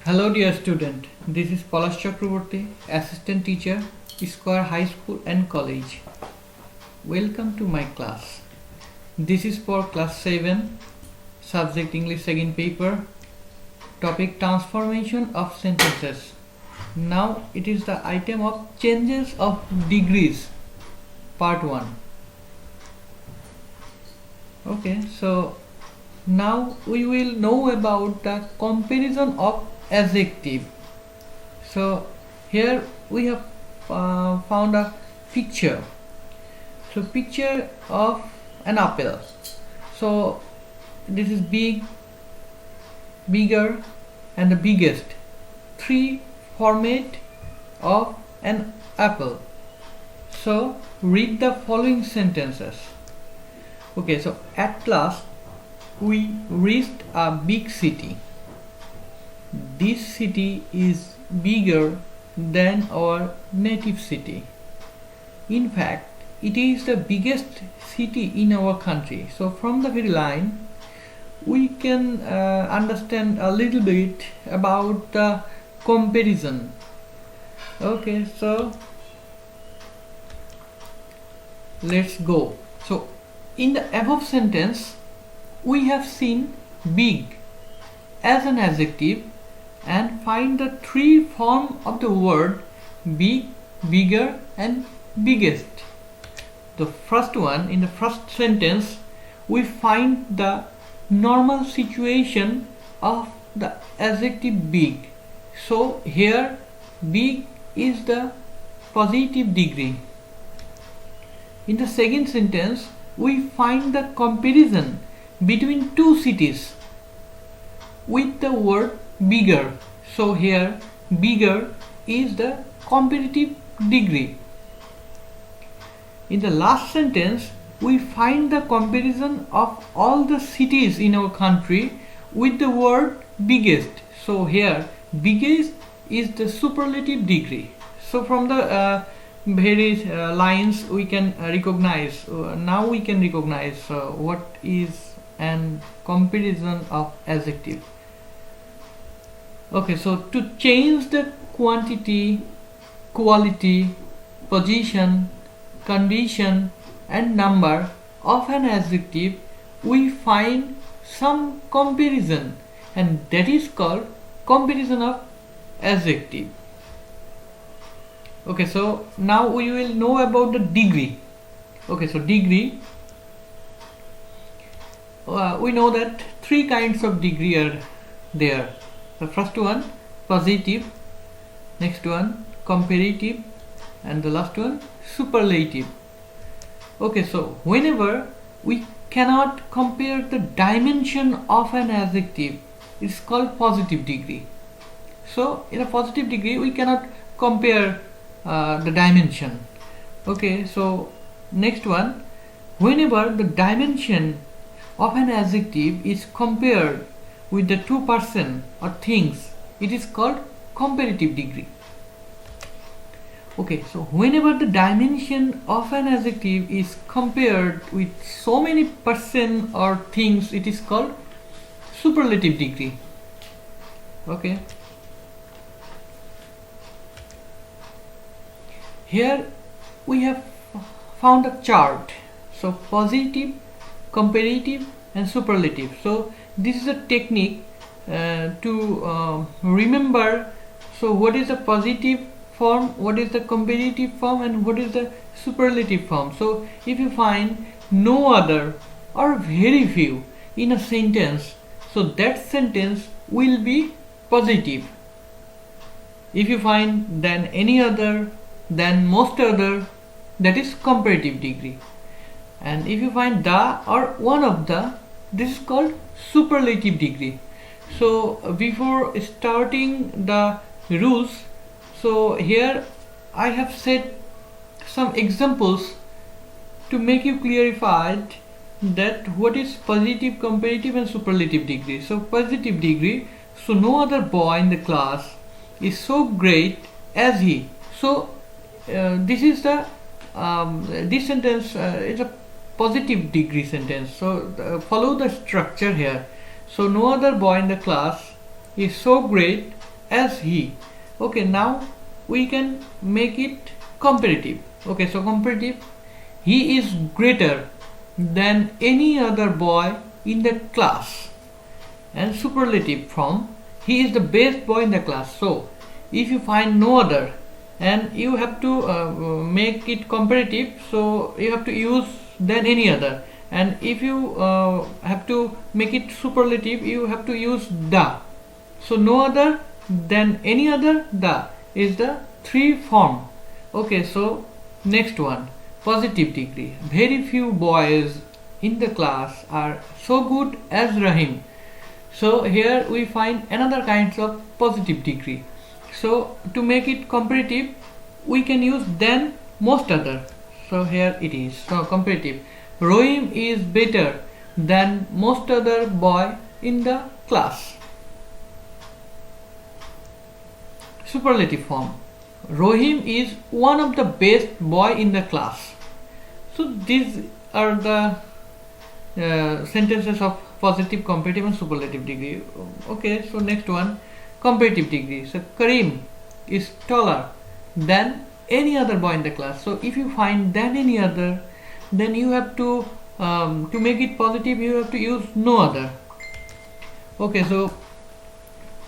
Hello dear student, this is Palash Chakraborty, Assistant Teacher, Square High School and College. Welcome to my class. This is for class 7, subject English second paper, topic transformation of sentences. Now it is the item of changes of degrees, part 1. Okay, so now we will know about the comparison of adjective. So here we have found a picture. So picture of an apple. So this is big, bigger and the biggest. Three format of an apple. So read the following sentences. Okay, so at last we reached a big city. This city is bigger than our native city. In fact, it is the biggest city in our country. So from the very line, we can understand a little bit about the comparison. Okay, so let's go. So in the above sentence, we have seen big as an adjective and find the three form of the word big, bigger and biggest. The first one, in the first sentence, we find the normal situation of the adjective big. So here big is the positive degree. In the second sentence, we find the comparison between two cities with the word bigger. So here bigger is the comparative degree. In the last sentence, we find the comparison of all the cities in our country with the word biggest. So here biggest is the superlative degree. So from the various lines we can recognize, now we can recognize what is an comparison of adjective. Okay, so to change the quantity, quality, position, condition and number of an adjective, we find some comparison, and that is called comparison of adjective. Okay, so now we will know about the degree. Okay, so degree, we know that three kinds of degree are there. The first one positive, next one comparative, and the last one superlative. Okay, so whenever we cannot compare the dimension of an adjective, it's called positive degree. So in a positive degree we cannot compare the dimension. Okay, so next one, whenever the dimension of an adjective is compared with the two person or things, it is called comparative degree. Okay, so whenever the dimension of an adjective is compared with so many person or things, it is called superlative degree. Okay, here we have found a chart. So positive, comparative and superlative. So this is a technique to remember. So what is the positive form, what is the comparative form, and what is the superlative form. So if you find no other or very few in a sentence, so that sentence will be positive. If you find than any other, than most other, that is comparative degree. And if you find the or one of the, this is called superlative degree. So before starting the rules, so here I have said some examples to make you clarified that what is positive, comparative and superlative degree. So positive degree, so no other boy in the class is so great as he. So this is the this sentence is a positive degree sentence. So follow the structure here. So no other boy in the class is so great as he. Okay, now we can make it comparative. Okay, so comparative, he is greater than any other boy in the class. And superlative form, he is the best boy in the class. So if you find no other and you have to make it comparative, so you have to use than any other, and if you have to make it superlative, you have to use the. So no other than any other, the is the three form. Okay, so next one, positive degree. Very few boys in the class are so good as Rahim. So here we find another kinds of positive degree. So to make it comparative, we can use than most other. So here it is. So comparative, Rahim is better than most other boy in the class. Superlative form, Rahim is one of the best boy in the class. So these are the sentences of positive, comparative and superlative degree. Okay, so next one, comparative degree. So Karim is taller than any other boy in the class. So if you find than any other, then you have to make it positive, you have to use no other. Okay, so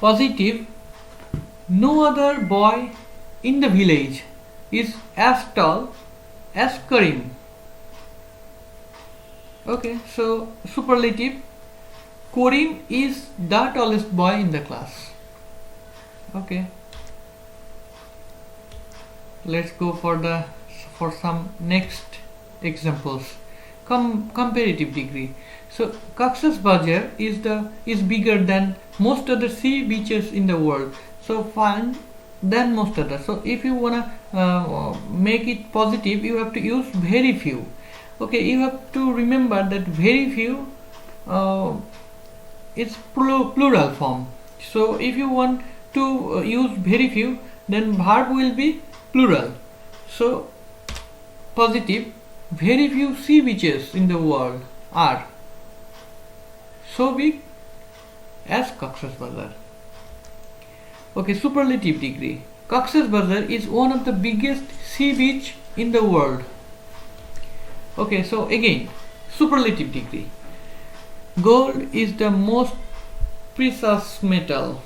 positive, no other boy in the village is as tall as Karim. Okay, so superlative, Karim is the tallest boy in the class. Okay, let's go for some next examples. Comparative degree. So Cox's Bazar is bigger than most other sea beaches in the world. So find than most other. So if you wanna make it positive, you have to use very few. Okay, you have to remember that very few is plural form. So if you want to use very few, then verb will be plural. So positive, very few sea beaches in the world are so big as Cox's Bazar. Okay, superlative degree. Cox's Bazar is one of the biggest sea beach in the world. Okay, so again, superlative degree. Gold is the most precious metal.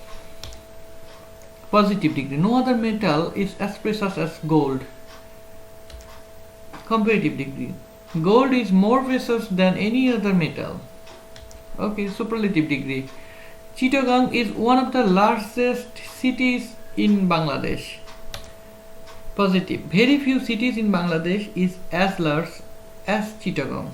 Positive degree. No other metal is as precious as gold. Comparative degree. Gold is more precious than any other metal. Okay, superlative degree. Chittagong is one of the largest cities in Bangladesh. Positive. Very few cities in Bangladesh is as large as Chittagong.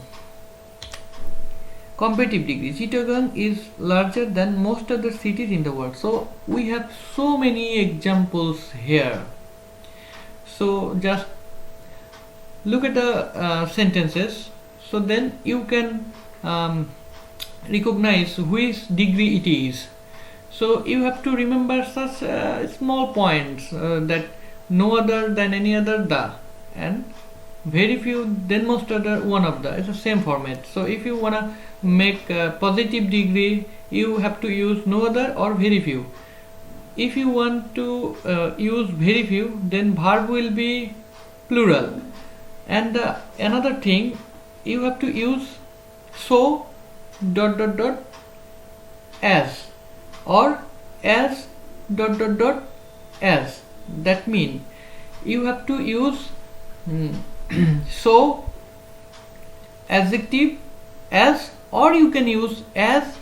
Comparative degree. Chittagong is larger than most other cities in the world. So we have so many examples here. So just look at the sentences. So then you can recognize which degree it is. So you have to remember such small points that no other than any other, the, and very few then most other, one of the. It's the same format. So if you wanna make a positive degree, you have to use no other or very few. If you want to use very few, then verb will be plural. And another thing, you have to use so ... as or as ... as. That means you have to use so, adjective, as, or you can use as,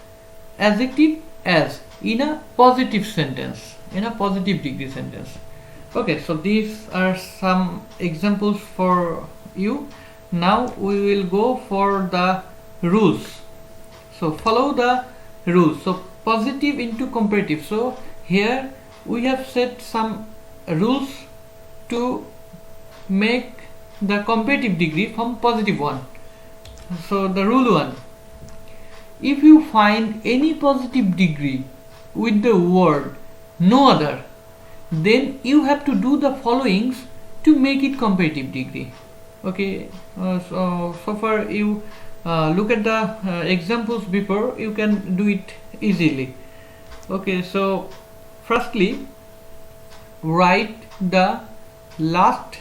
adjective, as in a positive sentence, in a positive degree sentence. Okay, so these are some examples for you. Now we will go for the rules. So follow the rules. So positive into comparative. So here we have set some rules to make the comparative degree from positive one. So the rule 1, if you find any positive degree with the word no other, then you have to do the followings to make it comparative degree. Okay, so far you look at the examples before, you can do it easily. Okay, so firstly write the last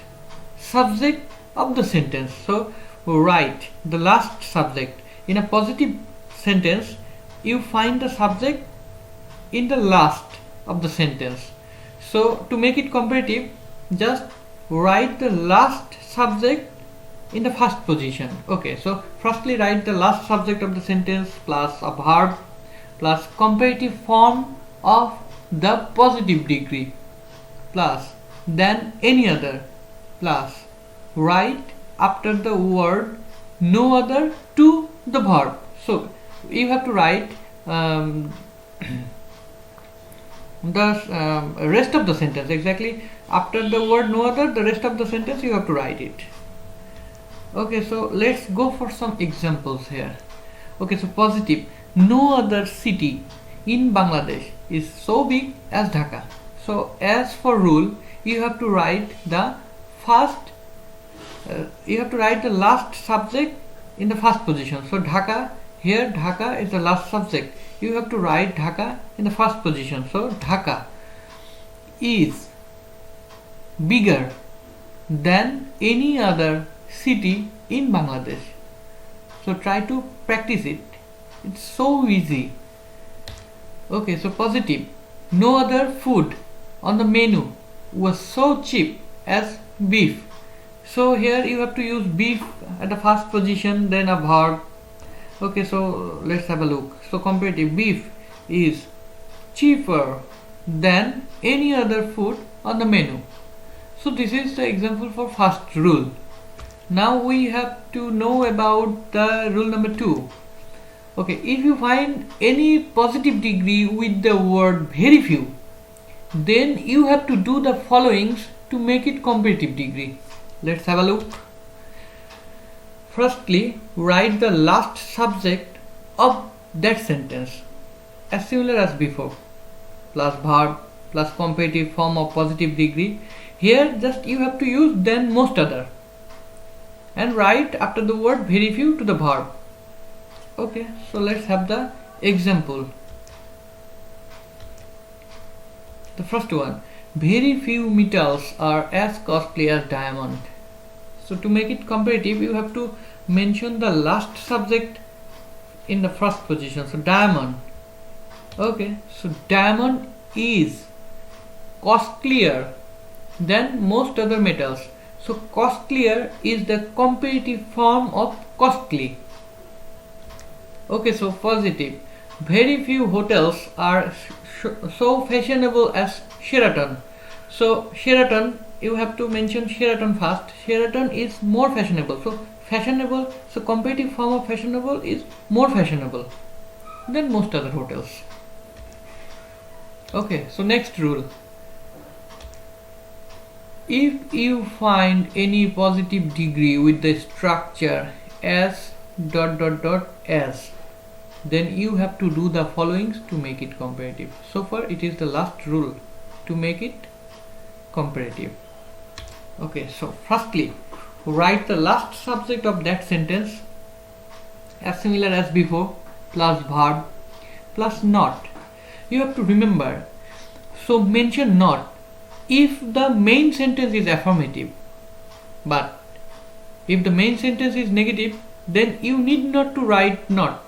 subject of the sentence. So write the last subject. In a positive sentence, you find the subject in the last of the sentence. So to make it comparative, just write the last subject in the first position. Okay, so firstly write the last subject of the sentence plus a verb plus comparative form of the positive degree plus then any other plus write after the word no other to the verb. So you have to write the rest of the sentence exactly after the word no other. The rest of the sentence you have to write it. Okay, so let's go for some examples here. Okay, so positive, no other city in Bangladesh is so big as Dhaka. So as for rule, you have to write the last subject in the first position. So Dhaka, here Dhaka is the last subject. You have to write Dhaka in the first position. So Dhaka is bigger than any other city in Bangladesh. So try to practice it. It's so easy. Okay, so positive, no other food on the menu was so cheap as beef. So here you have to use beef at the first position, then a verb. Okay, so let's have a look. So comparative, beef is cheaper than any other food on the menu. So this is the example for first rule. Now we have to know about the rule number 2. Okay, if you find any positive degree with the word very few, then you have to do the followings to make it comparative degree. Let's have a look. Firstly, write the last subject of that sentence as similar as before, plus verb plus comparative form of positive degree. Here just you have to use then most other and write after the word very few to the verb. Okay, so let's have the example. The first one, very few metals are as costly as diamond. So to make it comparative, you have to mention the last subject in the first position. So diamond. Okay, so diamond is costlier than most other metals. So costlier is the comparative form of costly. Okay, so positive, very few hotels are so fashionable as Sheraton. So Sheraton, you have to mention Sheraton first. Sheraton is more fashionable. So fashionable, so comparative form of fashionable is more fashionable than most other hotels. Okay, so next rule. If you find any positive degree with the structure as ... as, then you have to do the followings to make it comparative. So far it is the last rule to make it comparative. Okay, so firstly write the last subject of that sentence as similar as before plus verb plus not. You have to remember, so mention not if the main sentence is affirmative, but if the main sentence is negative, then you need not to write not.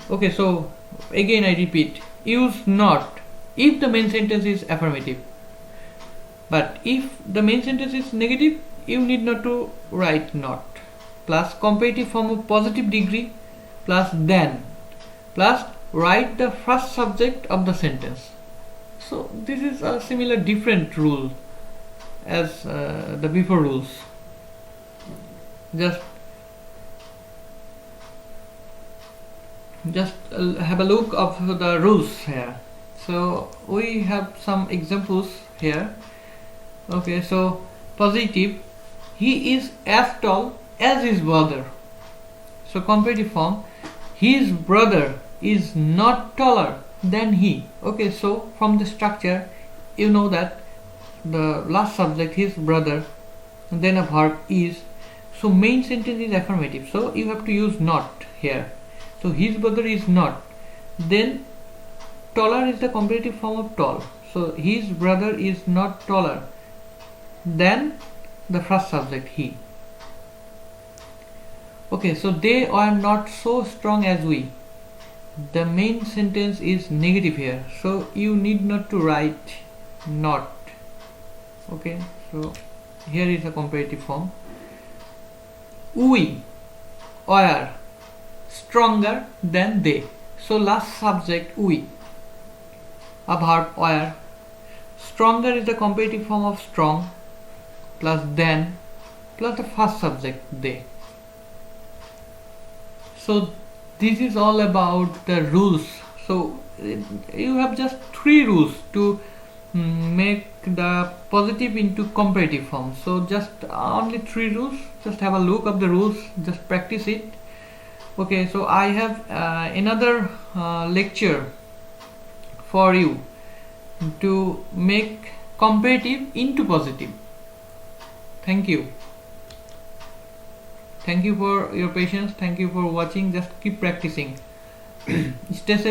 Okay, so again I repeat, use not if the main sentence is affirmative, but if the main sentence is negative, you need not to write not. Plus comparative form of positive degree plus then plus write the first subject of the sentence. So this is a similar different rule as the before rules. Just have a look of the rules here. So we have some examples here. Okay, so positive, he is as tall as his brother. So comparative form, his brother is not taller than he. Okay, so from the structure you know that the last subject, his brother, and then a verb is. So main sentence is affirmative, so you have to use not here. So his brother is not, then taller is the comparative form of tall. So his brother is not taller than the first subject, he. Okay, so they are not so strong as we. The main sentence is negative here, so you need not to write not. Okay, so here is a comparative form. We are stronger than they. So last subject we, a verb were. Stronger is the comparative form of strong plus than plus the first subject they. So this is all about the rules. So you have just 3 rules to make the positive into comparative form. So just only 3 rules. Just have a look of the rules, just practice it. Okay, so I have another lecture for you to make comparative into positive. Thank you. Thank you for your patience. Thank you for watching. Just keep practicing. Stay safe.